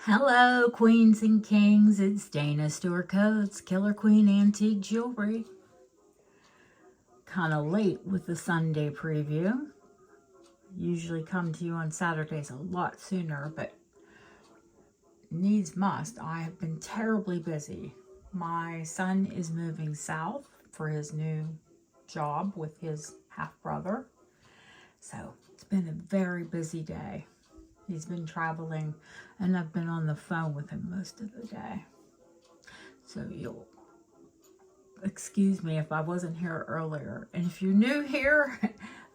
Hello, queens and kings. It's Dana Stewart Coates, Killer Queen Antique Jewelry. Kind of late with the Sunday preview. Usually come to you on Saturdays a lot sooner, but needs must. I have been terribly busy. My son is moving south for his new job with his half-brother. So it's been a very busy day. He's been traveling, and I've been on the phone with him most of the day. So you'll excuse me if I wasn't here earlier. And if you're new here,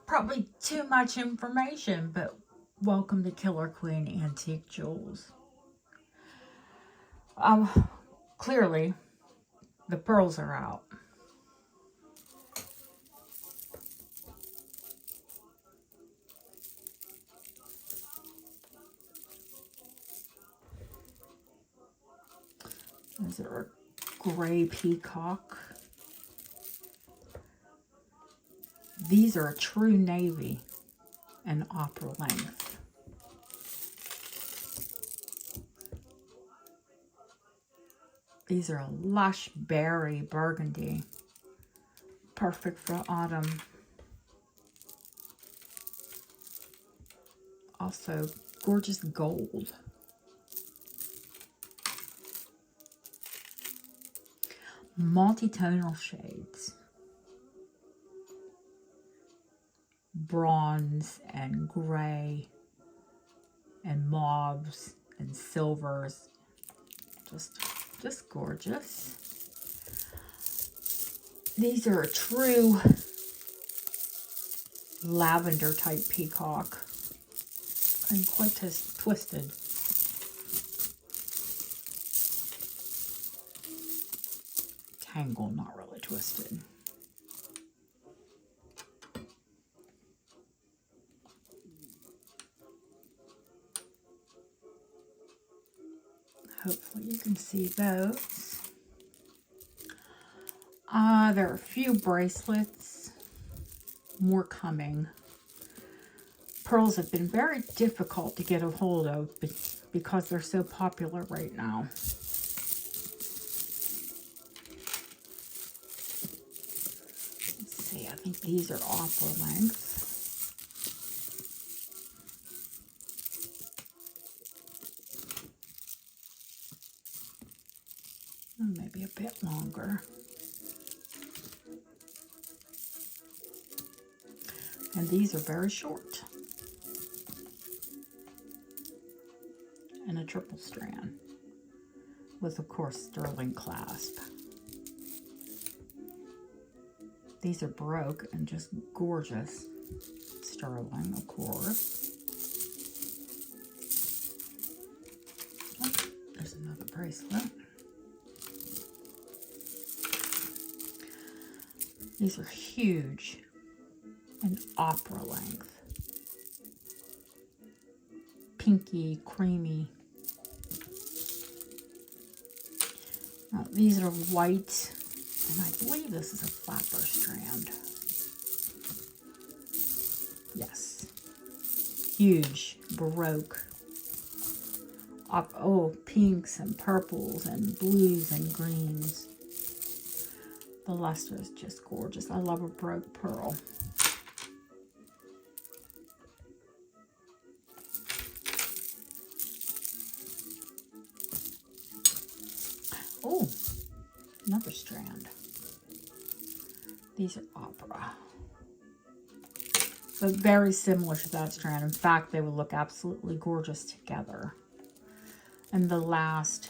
probably too much information, but welcome to Killer Queen Antique Jewels. Clearly, the pearls are out. These are a gray peacock. These are a true navy and opera length. These are a lush berry burgundy. Perfect for autumn. Also, gorgeous gold. Multi-tonal shades. Bronze and gray and mauves and silvers. Just gorgeous. These are a true lavender type peacock and quite twisted. Tangle, not really twisted. Hopefully you can see those. There are a few bracelets, more coming. Pearls have been very difficult to get a hold of because they're so popular right now. Let's see, I think these are opera length. Maybe a bit longer. And these are very short. And a triple strand with, of course, sterling clasp. These are Baroque and just gorgeous. Sterling, of course. Oh, there's another bracelet. These are huge and opera length. Pinky, creamy. Now, these are white, and I believe this is a flapper strand. Yes. Huge, Baroque. Pinks and purples and blues and greens. The luster is just gorgeous. I love a Baroque pearl. Oh, another strand. These are opera. But very similar to that strand. In fact, they would look absolutely gorgeous together. And the last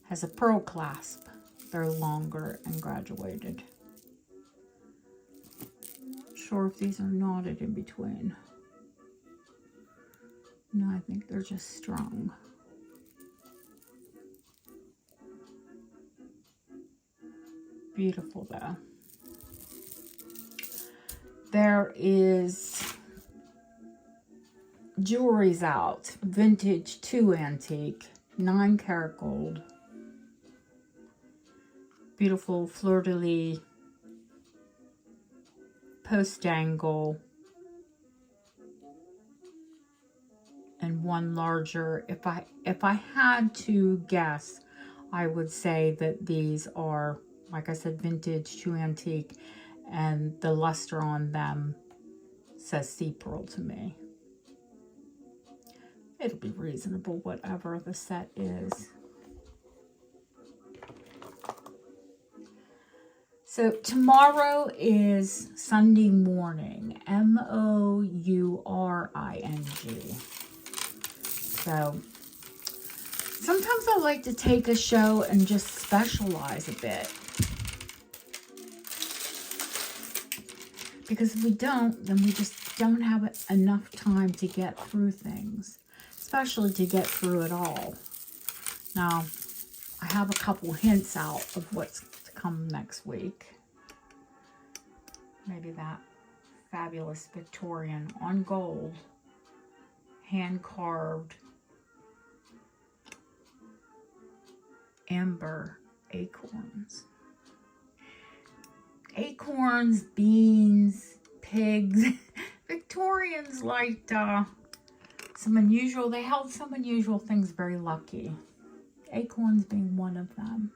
has a pearl clasp. They're longer and graduated. Not sure if these are knotted in between. No, I think they're just strung. Beautiful though. There is jewelry's out. Vintage to antique. 9 karat gold. Beautiful fleur-de-lis, post-dangle, and one larger. If I had to guess, I would say that these are, like I said, vintage to antique, and the luster on them says sea pearl to me. It'll be reasonable, whatever the set is. So tomorrow is Sunday morning, M-O-U-R-I-N-G. So sometimes I like to take a show and just specialize a bit. Because if we don't, then we just don't have enough time to get through things, especially to get through it all. Now, I have a couple hints out of what's to come next week. Maybe that fabulous Victorian on gold, hand-carved amber acorns. Acorns, beans, pigs. Victorians liked some unusual, they held some unusual things very lucky. Acorns being one of them.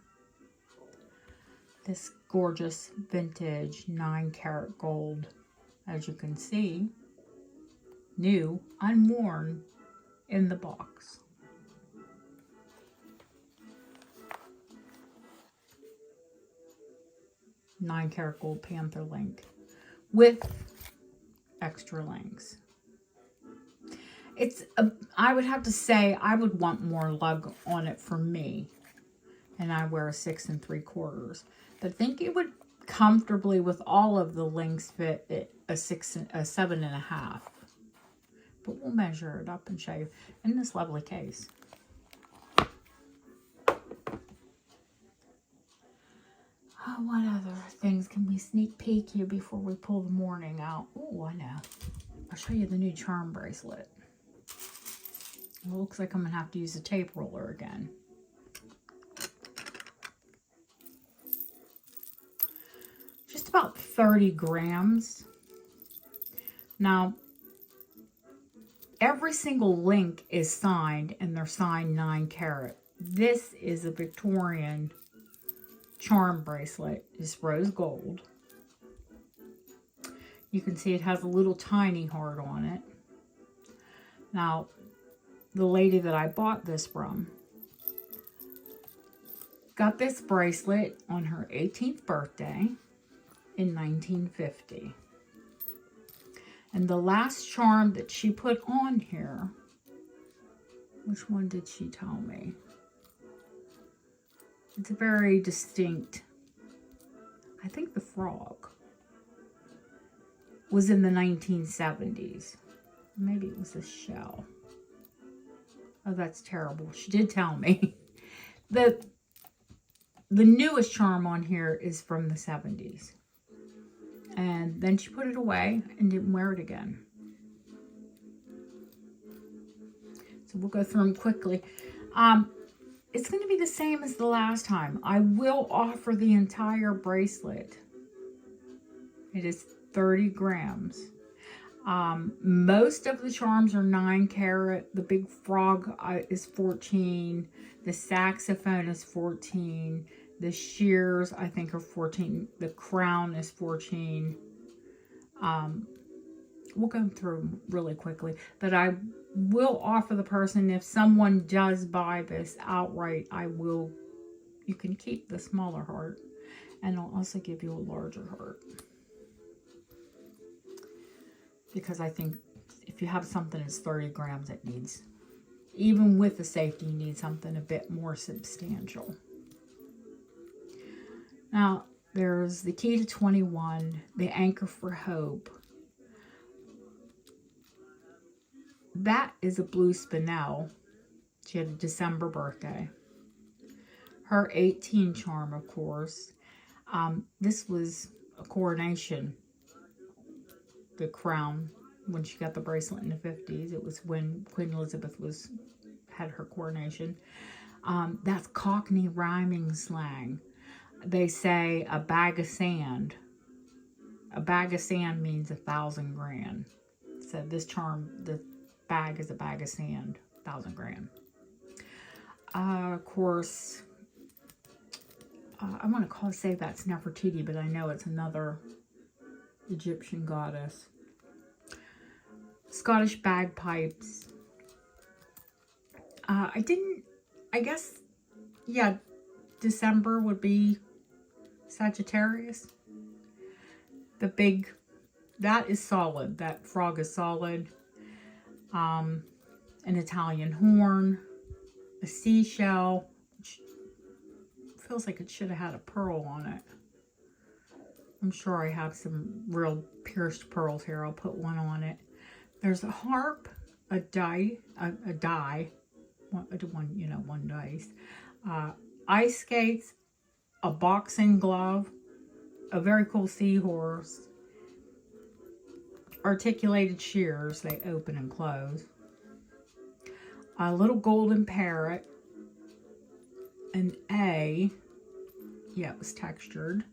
This gorgeous vintage 9-karat gold, as you can see, new, unworn, in the box. Nine-karat gold panther link with extra links. It's I would have to say I would want more lug on it for me, and I wear a 6 3/4. But I think it would comfortably, with all of the links, fit a 7.5. But we'll measure it up and show you in this lovely case. Oh, what other things can we sneak peek you before we pull the Mourning out? Oh, I know. I'll show you the new charm bracelet. It looks like I'm going to have to use a tape roller again. Just about 30 grams. Now, every single link is signed, and they're signed 9 karat. This is a Victorian charm bracelet. It's rose gold. You can see it has a little tiny heart on it. Now, the lady that I bought this from got this bracelet on her 18th birthday in 1950. And the last charm that she put on here, which one did she tell me? It's a very distinct, I think the frog was in the 1970s. Maybe it was a shell. Oh, that's terrible. She did tell me. The newest charm on here is from the 70s. And then she put it away and didn't wear it again. So we'll go through them quickly. It's going to be the same as the last time. I will offer the entire bracelet. It is 30 grams. Most of the charms are 9 karat. The big frog is 14. The saxophone is 14. The shears, I think, are 14. The crown is 14. We'll go through them really quickly. But I will offer the person, if someone does buy this outright, you can keep the smaller heart. And I'll also give you a larger heart. Because I think if you have something that's 30 grams, it needs, even with the safety, you need something a bit more substantial. Now, there's the key to 21, the anchor for hope. That is a blue spinel. She had a December birthday. Her 18 charm, of course. This was a coronation. The crown, when she got the bracelet in the 50s. It was when Queen Elizabeth had her coronation. That's Cockney rhyming slang. They say a bag of sand. A bag of sand means 1,000 grand. So this charm, the bag is a bag of sand, 1,000 gram. Of course, I want to say that's Nefertiti, but I know it's another Egyptian goddess. Scottish bagpipes. I guess, yeah, December would be Sagittarius. The big, that is solid. That frog is solid. An Italian horn. A seashell, which feels like it should have had a pearl on it. I'm sure I have some real pierced pearls here. I'll put one on it. There's a harp, a die, one dice, ice skates, a boxing glove, a very cool seahorse, articulated shears, they open and close, a little golden parrot, an A, yeah, it was textured,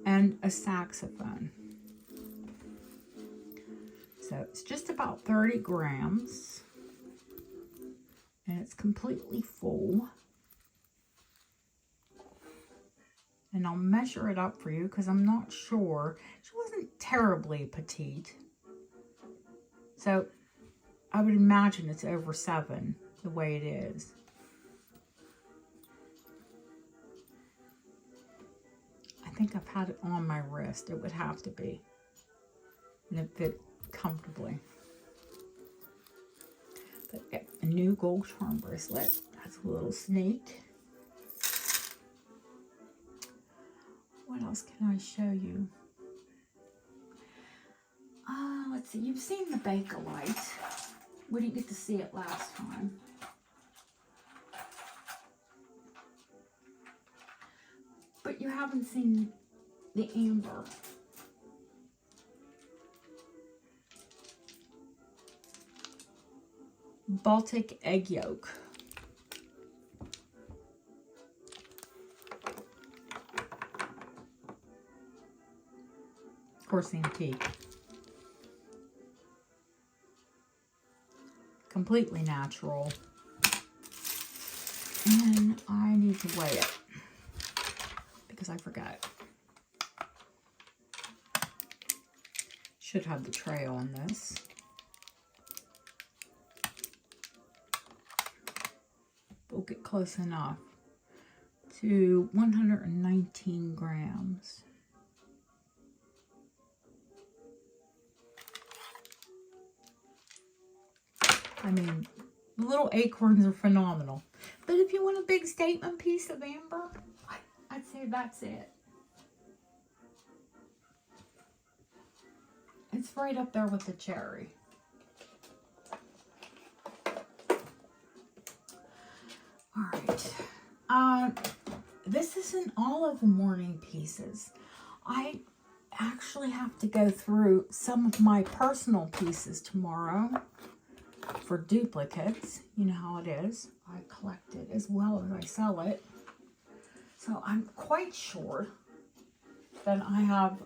and a saxophone. So it's just about 30 grams, and it's completely full. And I'll measure it up for you because I'm not sure. She wasn't terribly petite. So I would imagine it's over 7 the way it is. I think I've had it on my wrist. It would have to be. And it fit comfortably. But yeah, a new gold charm bracelet. That's a little snake. What else can I show you? Let's see. You've seen the Bakelite. We didn't get to see it last time. But you haven't seen the amber. Baltic egg yolk. Of course, antique. Completely natural. And I need to weigh it because I forgot. Should have the tray on this. We'll get close enough to 119 grams. I mean, the little acorns are phenomenal. But if you want a big statement piece of amber, I'd say that's it. It's right up there with the cherry. All right. This isn't all of the Mourning pieces. I actually have to go through some of my personal pieces tomorrow for duplicates. You know how it is. I collect it as well as I sell it. So I'm quite sure that I have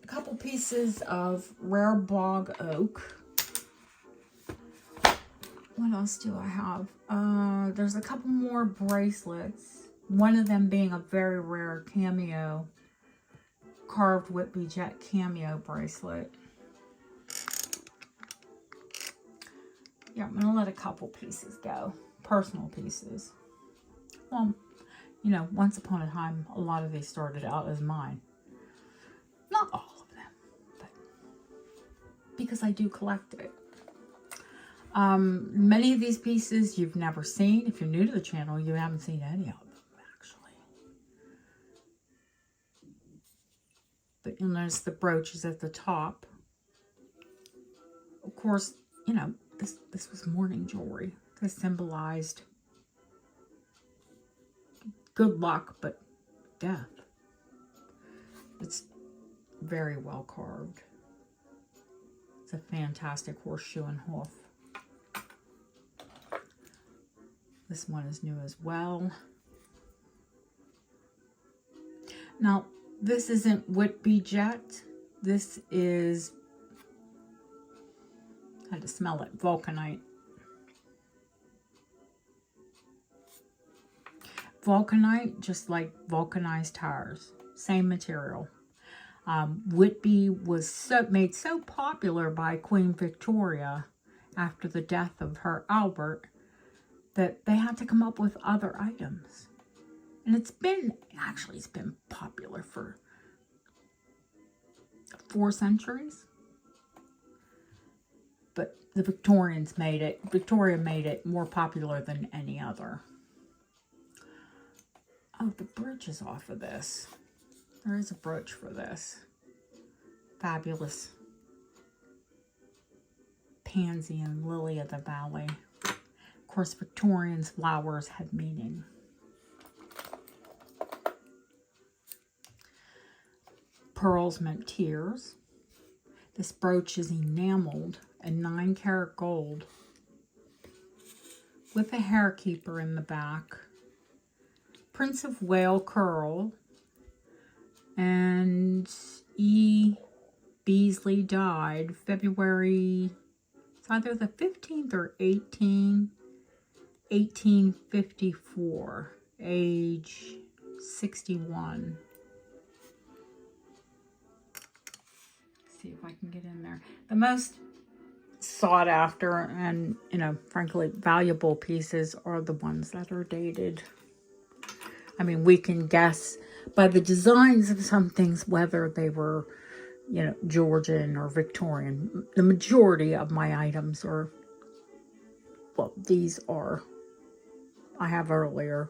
a couple pieces of rare bog oak. What else do I have? There's a couple more bracelets. One of them being a very rare Cameo, carved Whitby Jet Cameo bracelet. Yeah, I'm going to let a couple pieces go. Personal pieces. Well, you know, once upon a time, a lot of these started out as mine. Not all of them, but because I do collect it. Many of these pieces you've never seen. If you're new to the channel, you haven't seen any of them, actually. But you'll notice the brooch is at the top. Of course, you know, this was mourning jewelry. This symbolized good luck, but death. It's very well carved. It's a fantastic horseshoe and hoof. This one is new as well. Now, this isn't Whitby Jet. This is, how to smell it. Vulcanite. Vulcanite, just like vulcanized tires. Same material. Whitby was made so popular by Queen Victoria after the death of her Albert that they had to come up with other items. And it's been popular for 4 centuries. But the Victorians made it, Victoria made it more popular than any other. Oh, the brooch is off of this. There is a brooch for this. Fabulous pansy and lily of the valley. Of course, Victorians' flowers had meaning. Pearls meant tears. This brooch is enameled in 9-karat gold with a hair keeper in the back. Prince of Wales curl. And E. Beasley died February, it's either the 15th or 1854, age 61. Let's see if I can get in there. The most sought after and, frankly, valuable pieces are the ones that are dated. I mean, we can guess by the designs of some things whether they were, Georgian or Victorian. The majority of my items are, well, these are, I have earlier.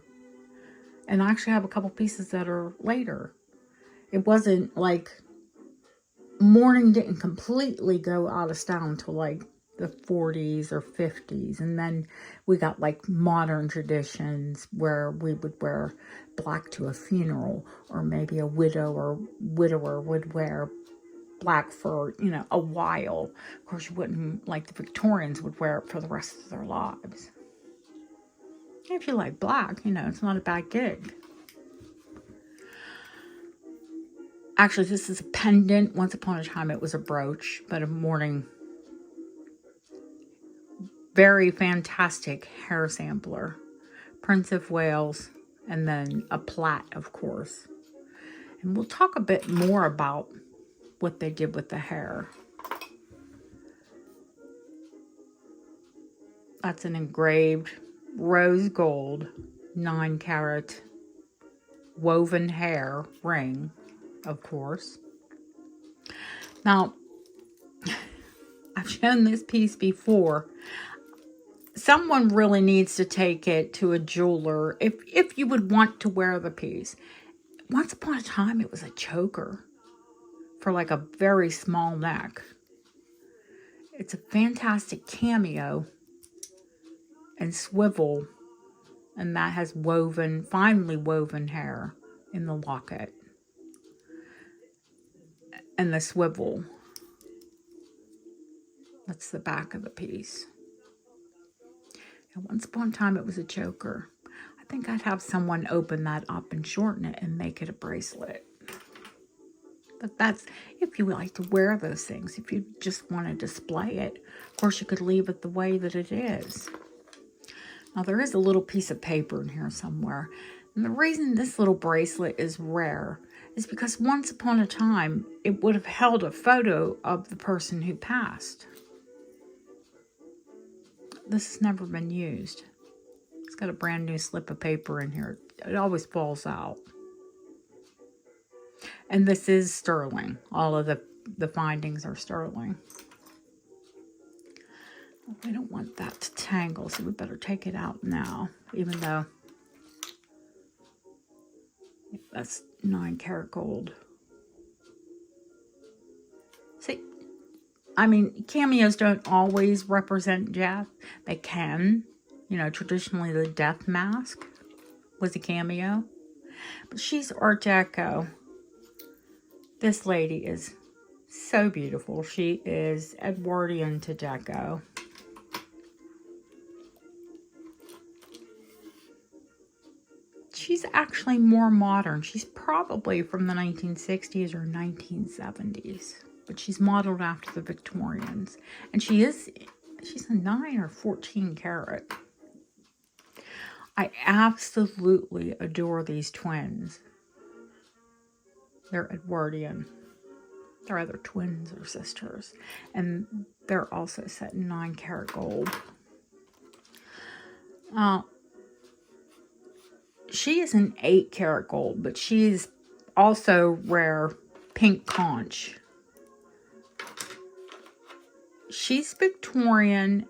And I actually have a couple pieces that are later. It wasn't like, Mourning didn't completely go out of style until like the 40s or 50s. And then we got like modern traditions where we would wear black to a funeral, or maybe a widow or widower would wear black for, a while. Of course, you wouldn't, like the Victorians would wear it for the rest of their lives. If you like black, it's not a bad gig. Actually, this is a pendant. Once upon a time, it was a brooch, but a Mourning. Very fantastic hair sampler. Prince of Wales, and then a plait, of course. And we'll talk a bit more about what they did with the hair. That's an engraved rose gold 9-karat woven hair ring, of course. Now, I've shown this piece before. Someone really needs to take it to a jeweler if you would want to wear the piece. Once upon a time, it was a choker for like a very small neck. It's a fantastic cameo and swivel, and that has finely woven hair in the locket. And the swivel, that's the back of the piece. And once upon a time, it was a choker. I think I'd have someone open that up and shorten it and make it a bracelet. But that's if you like to wear those things. If you just want to display it, of course, you could leave it the way that it is. Now, there is a little piece of paper in here somewhere. And the reason this little bracelet is rare is because once upon a time, it would have held a photo of the person who passed. This has never been used. It's got a brand new slip of paper in here. It always falls out. And this is sterling. All of the findings are sterling. We don't want that to tangle, so we better take it out now, even though that's 9-karat gold. See, I mean, cameos don't always represent death. They can. Traditionally the death mask was a cameo. But she's Art Deco. This lady is so beautiful. She is Edwardian to Deco. She's actually more modern. She's probably from the 1960s or 1970s. But she's modeled after the Victorians. And she is she's a 9 or 14 karat. I absolutely adore these twins. They're Edwardian. They're either twins or sisters. And they're also set in 9 karat gold. She is an 8 karat gold, but she's also rare pink conch. She's Victorian,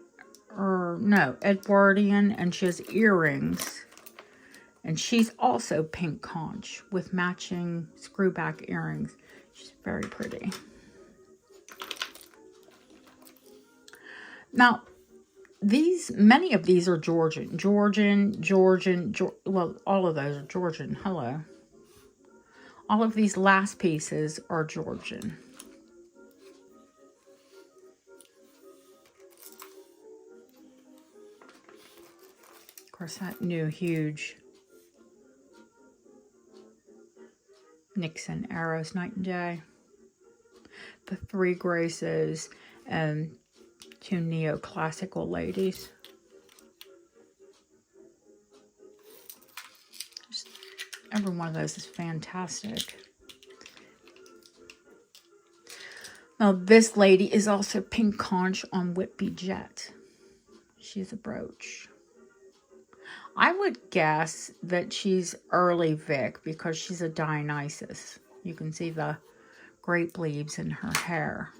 or no, Edwardian, and she has earrings. And she's also pink conch with matching screwback earrings. She's very pretty. Now, many of these are Georgian. Well, all of those are Georgian. Hello. All of these last pieces are Georgian. Of course, that new huge Nixon arrows night and day. The 3 Graces and 2 neoclassical ladies. Every one of those is fantastic. Now this lady is also pink conch on Whitby Jet. She's a brooch. I would guess that she's early Vic because she's a Dionysus. You can see the grape leaves in her hair.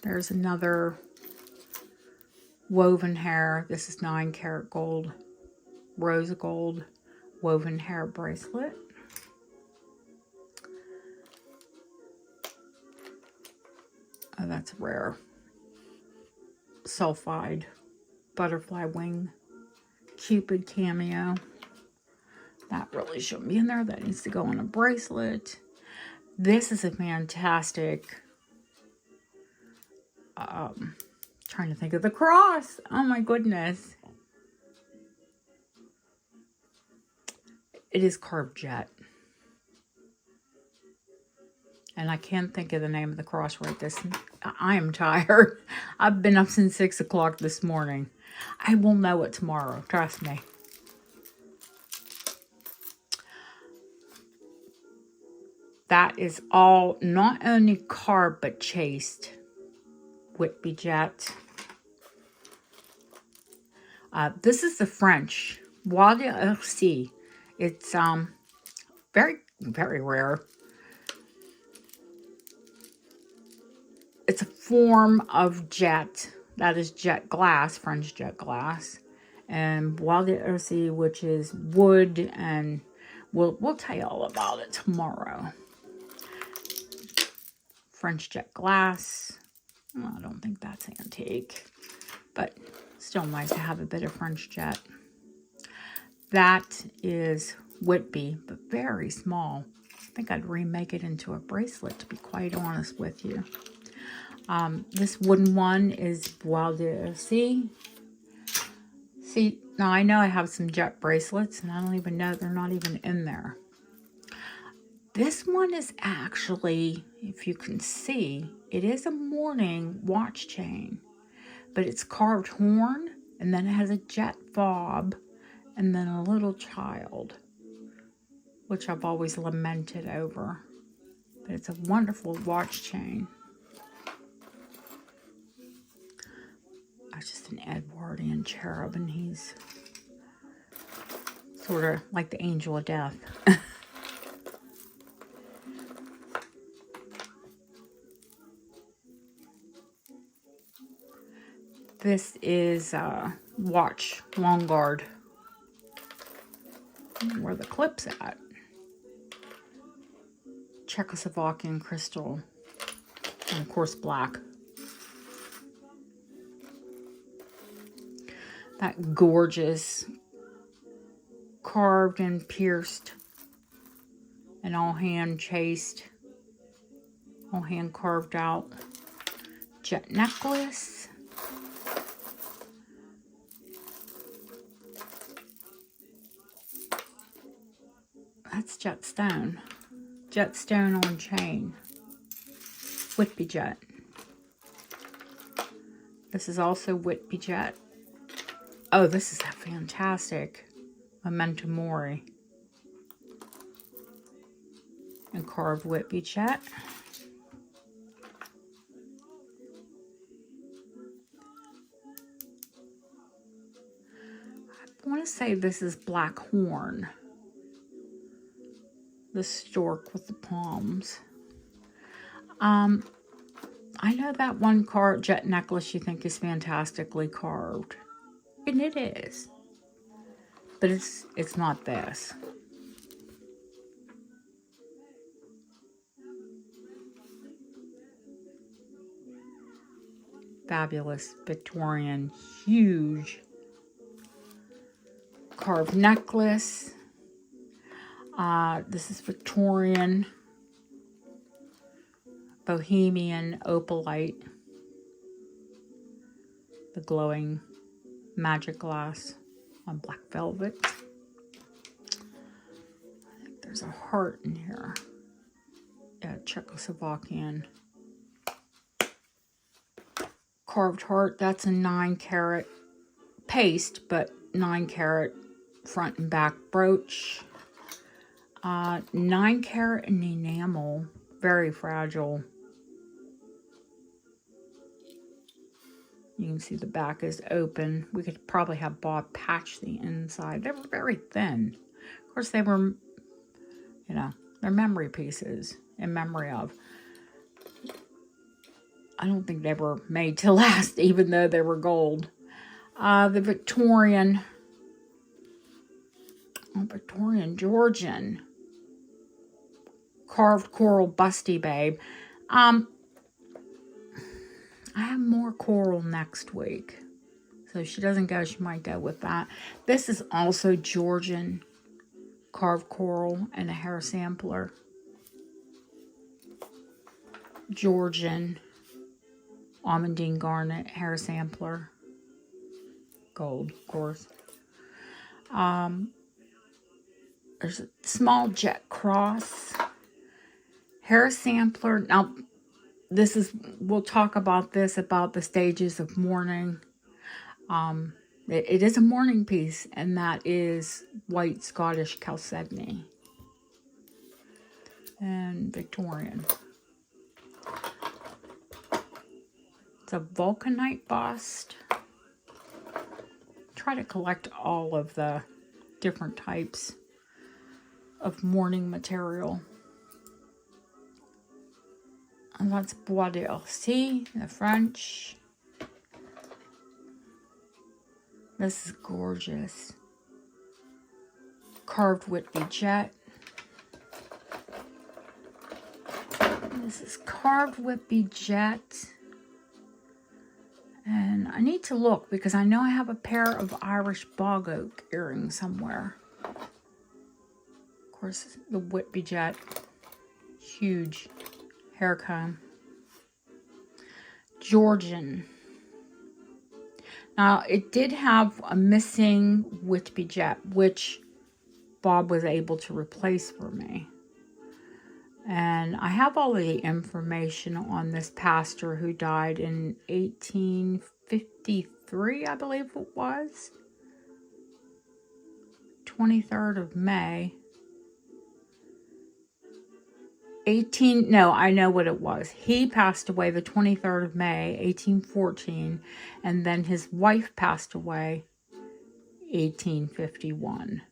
There's another woven hair. This is 9 karat gold, rose gold woven hair bracelet. Oh, that's rare. Sulfide butterfly wing Cupid cameo. That really shouldn't be in there. That needs to go on a bracelet. This is a fantastic, trying to think of the cross. Oh my goodness. It is carved jet. And I can't think of the name of the cross right this. I am tired. I've been up since 6 o'clock this morning. I will know it tomorrow. Trust me. That is all not only carved but chased. Whitby jet. This is the French Jewellery. It's very, very rare. It's a form of jet. That is jet glass, French jet glass. And Jewellery, which is wood, and we'll tell you all about it tomorrow. French jet glass. Well, I don't think that's antique, but still nice to have a bit of French jet. That is Whitby, but very small. I think I'd remake it into a bracelet, to be quite honest with you. This wooden one is Jewellery. See, now I know I have some jet bracelets, and I don't even know they're not even in there. This one is actually, if you can see, it is a Mourning watch chain, but it's carved horn, and then it has a jet fob, and then a little child, which I've always lamented over. But it's a wonderful watch chain. It's just an Edwardian cherub, and he's sort of like the angel of death. This is watch long guard. Where the clip's at. Czechoslovakian crystal. And of course black. That gorgeous carved and pierced and all hand chased, all hand carved out jet necklace. That's jet stone. Jet stone on chain. Whitby jet. This is also Whitby Jet. Oh, this is a fantastic Memento Mori. And carved Whitby Jet. I want to say this is Black Horn. The stork with the palms. I know that one jet necklace you think is fantastically carved. And it is. But it's not this. Fabulous Victorian, huge carved necklace. This is Victorian, Bohemian opalite, the glowing magic glass on black velvet. I think there's a heart in here. Yeah, Czechoslovakian. Carved heart, that's a 9-carat paste, but 9-carat front and back brooch. 9-carat in enamel, very fragile. You can see the back is open. We could probably have Bob patch the inside. They were very thin. Of course, they were, you know, they're memory pieces in memory of. I don't think they were made to last, even though they were gold. The Victorian Georgian carved coral busty babe. I have more coral next week. So if she doesn't go, she might go with that. This is also Georgian carved coral and a hair sampler. Georgian almondine garnet hair sampler. Gold, of course. There's a small jet cross hair sampler. Now, this is, we'll talk about this, about the stages of mourning. It is a mourning piece, and that is white Scottish chalcedony and Victorian. It's a vulcanite bust. Try to collect all of the different types of mourning material. And that's Bois d'Arcy, the French. This is gorgeous. Carved Whitby Jet. This is carved Whitby Jet. And I need to look because I know I have a pair of Irish bog oak earrings somewhere. Of course, the Whitby Jet. Huge hair comb. Georgian. Now, it did have a missing Whitby Jet, which Bob was able to replace for me. And I have all the information on this pastor who died in 1853, I believe it was. 23rd of May. I know what it was. He passed away the 23rd of May, 1814. And then his wife passed away 1851.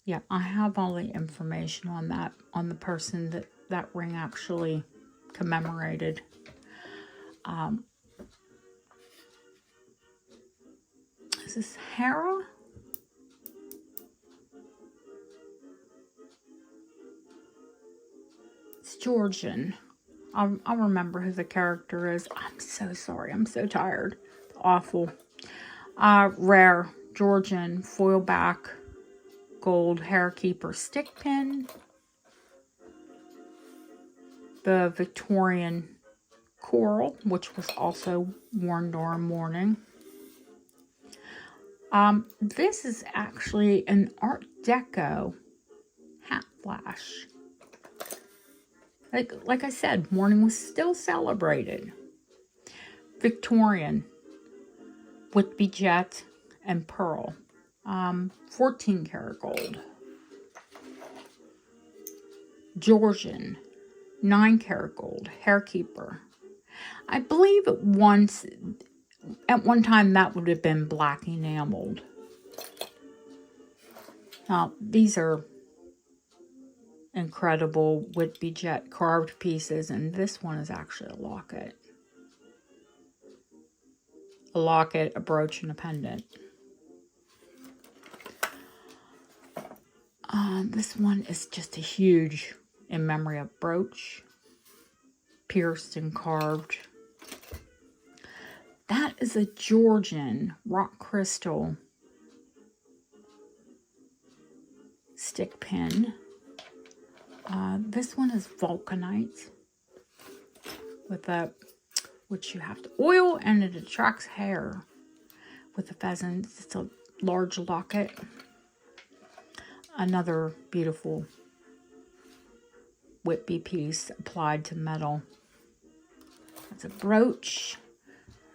Yeah, I have all the information on that, on the person that ring actually commemorated. Is this Hera? It's Georgian. I'll remember who the character is. I'm so sorry. I'm so tired. It's awful. Rare Georgian foil back gold hair keeper stick pin. The Victorian coral, which was also worn during mourning. This is actually an Art Deco hat flash. Like I said, mourning was still celebrated. Victorian, Whitby jet and pearl. 14 karat gold. Georgian, 9 karat gold, hair keeper. I believe at one time that would have been black enameled. Now, these are incredible Whitby jet carved pieces, and this one is actually a locket. A locket, a brooch, and a pendant. This one is just a huge, in memory of brooch, pierced and carved. That is a Georgian rock crystal stick pin. This one is vulcanite with a, which you have to oil, and it attracts hair with the pheasants. It's a large locket. Another beautiful Whitby piece applied to metal. It's a brooch.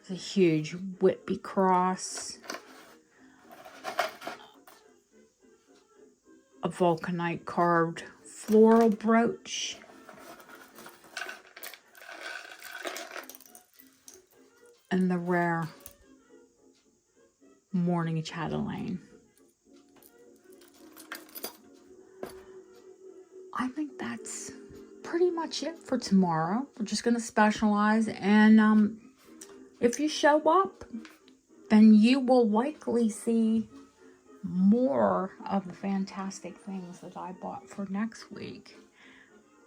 It's a huge Whitby cross. A vulcanite carved floral brooch. And the rare Mourning chatelaine. I think that's pretty much it for tomorrow. We're just going to specialize, and if you show up, then you will likely see more of the fantastic things that I bought for next week.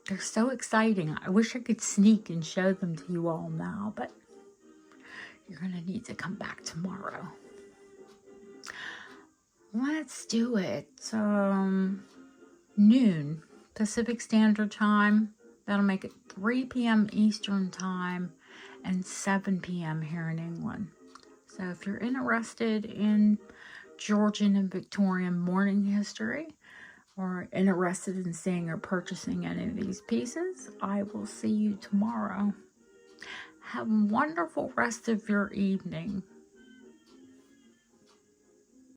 They're so exciting. I wish I could sneak and show them to you all now, but you're going to need to come back tomorrow. Let's do it. Noon Pacific Standard Time. That'll make it 3 p.m. Eastern Time and 7 p.m. here in England. So if you're interested in Georgian and Victorian mourning history, or interested in seeing or purchasing any of these pieces, I will see you tomorrow. Have a wonderful rest of your evening.